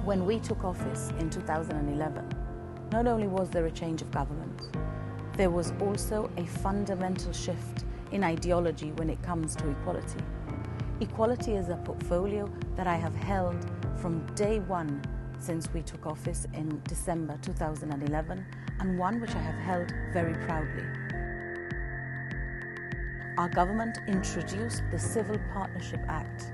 When we took office in 2011, not only was there a change of government, there was also a fundamental shift in ideology when it comes to equality. Equality is a portfolio that I have held from day one since we took office in December 2011, and one which I have held very proudly. Our government introduced the Civil Partnership Act.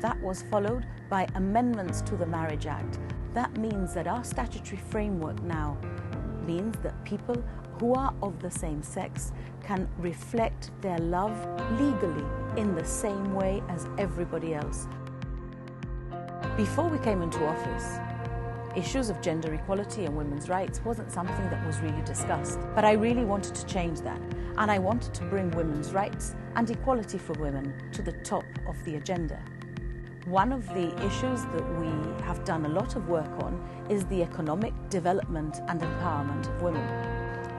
That was followed by amendments to the Marriage Act. That means that our statutory framework now means that people who are of the same sex can reflect their love legally in the same way as everybody else. Before we came into office, issues of gender equality and women's rights wasn't something that was really discussed. But I really wanted to change that, and I wanted to bring women's rights and equality for women to the top of the agenda. One of the issues that we have done a lot of work on is the economic development and empowerment of women.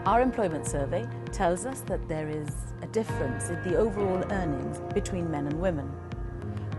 Our employment survey tells us that there is a difference in the overall earnings between men and women.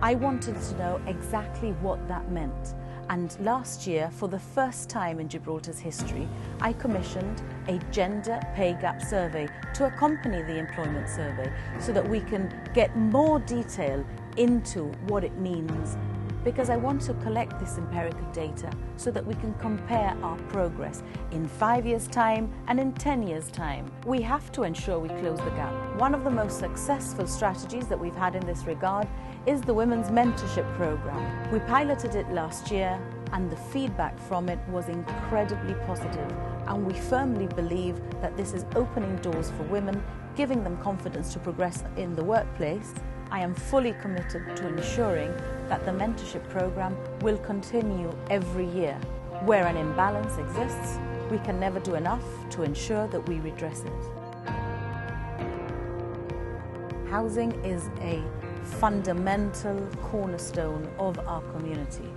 I wanted to know exactly what that meant, and last year, for the first time in Gibraltar's history, I commissioned a gender pay gap survey to accompany the employment survey so that we can get more detail into what it means, because I want to collect this empirical data so that we can compare our progress in 5 years' time and in 10 years' time. We have to ensure we close the gap. One of the most successful strategies that we've had in this regard is the Women's Mentorship Program. We piloted it last year, and the feedback from it was incredibly positive, and we firmly believe that this is opening doors for women, giving them confidence to progress in the workplace. I am fully committed to ensuring that the mentorship program will continue every year. Where an imbalance exists, we can never do enough to ensure that we redress it. Housing is a fundamental cornerstone of our community,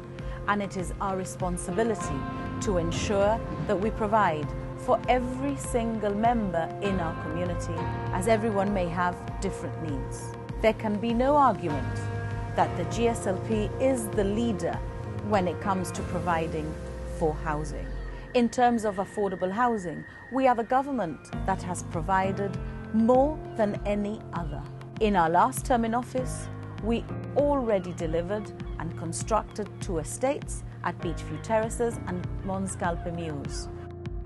and it is our responsibility to ensure that we provide for every single member in our community, as everyone may have different needs. There can be no argument that the GSLP is the leader when it comes to providing for housing. In terms of affordable housing, we are the government that has provided more than any other. In our last term in office, we already delivered and constructed 2 estates at Beachview Terraces and Monscalpe Mews.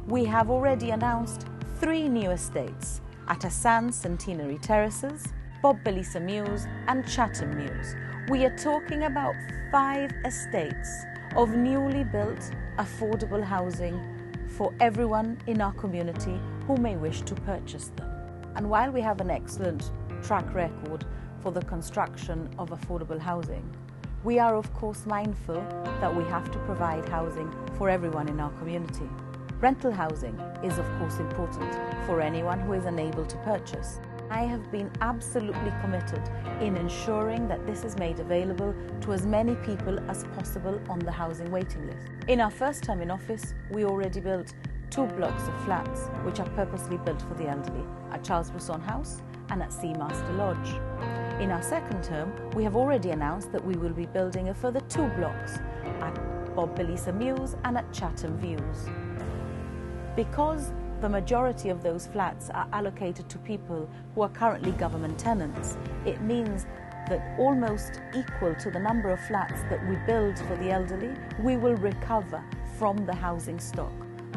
We have already announced 3 new estates at Assan Centenary Terraces, Bob Belisa Mews and Chatham Mews. We are talking about 5 estates of newly built affordable housing for everyone in our community who may wish to purchase them. And while we have an excellent track record for the construction of affordable housing, we are of course mindful that we have to provide housing for everyone in our community. Rental housing is of course important for anyone who is unable to purchase. I have been absolutely committed in ensuring that this is made available to as many people as possible on the housing waiting list. In our first term in office, we already built 2 blocks of flats which are purposely built for the elderly at Charles Brisson House and at Seamaster Lodge. In our second term, we have already announced that we will be building a further 2 blocks at Bob Belisa Mews and at Chatham Views. Because the majority of those flats are allocated to people who are currently government tenants, it means that almost equal to the number of flats that we build for the elderly, we will recover from the housing stock.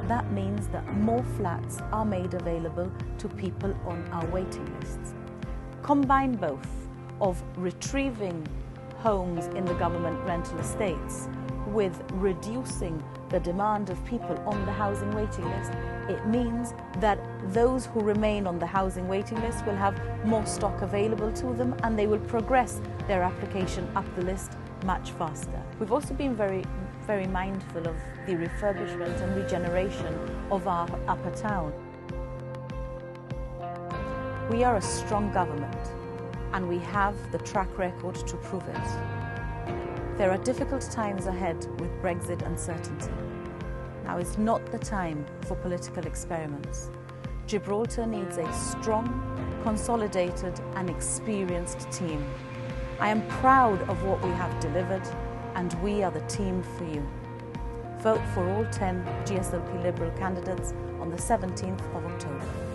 That means that more flats are made available to people on our waiting lists. Combine both of retrieving homes in the government rental estates with reducing the demand of people on the housing waiting list, it means that those who remain on the housing waiting list will have more stock available to them, and they will progress their application up the list much faster. We've also been very mindful of the refurbishment and regeneration of our upper town. We are a strong government, and we have the track record to prove it. There are difficult times ahead with Brexit uncertainty. Now is not the time for political experiments. Gibraltar needs a strong, consolidated and experienced team. I am proud of what we have delivered, and we are the team for you. Vote for all 10 GSLP Liberal candidates on the 17th of October.